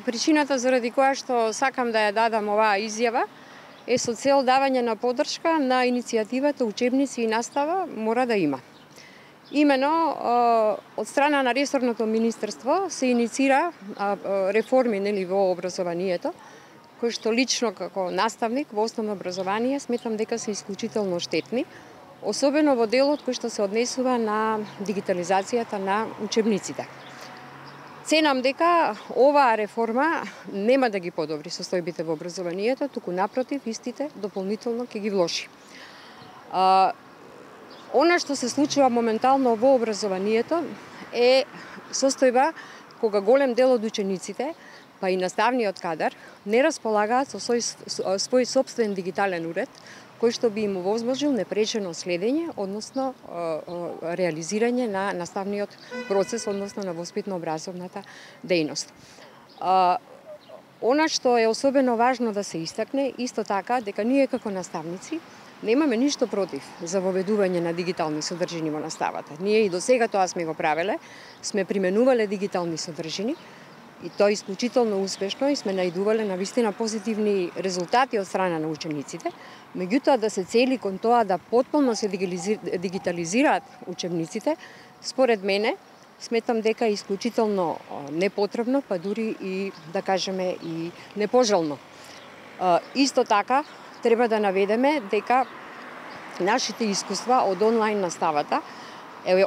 Причината заради која што сакам да ја дадам оваа изјава е со цел давање на поддршка на иницијативата Учебници и настава мора да има. Имено, од страна на ресорното министерство се инициира реформи во образованието, кои што лично како наставник во основно образование сметам дека се исклучително штетни, особено во делот кој што се однесува на дигитализацијата на учебниците. Ценам дека оваа реформа нема да ги подобри состојбите во образованието, туку напротив, истите дополнително ќе ги влоши. Она што се случува моментално во образованието е состојба кога голем дел од учениците, па и наставниот кадар, не располагаат со свој сопствен дигитален уред, кој што би им овозможил непречено следење, односно реализирање на наставниот процес, односно на воспитно-образовната дејност. Она што е особено важно да се истакне, исто така, дека ние како наставници немаме ништо против за воведување на дигитални содржини во наставата. Ние и до сега тоа сме го правеле, сме применувале дигитални содржини, и тоа исклучително успешно и сме наидувале на вистина позитивни резултати од страна на учениците. Меѓутоа да се цели кон тоа да потполно се дигитализираат учебниците, според мене, сметам дека е исклучително непотребно, па дури и да кажеме и непожелно. Исто така треба да наведеме дека нашите искуства од онлайн наставата,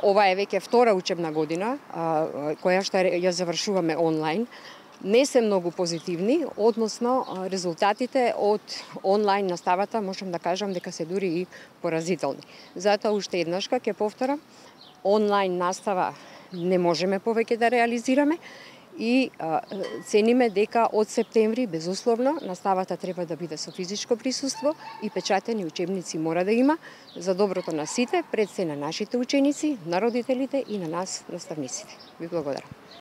ова е веќе втора учебна година, која што ја завршуваме онлайн, не се многу позитивни, односно резултатите од онлайн наставата можам да кажам дека се дури и поразителни. Затоа уште еднашка ќе повторам, онлайн настава не можеме повеќе да реализираме и цениме дека од септември безусловно наставата треба да биде со физичко присуство и печатени учебници мора да има за доброто на сите, пред се на нашите ученици, на родителите и на нас наставниците. Ви благодарам.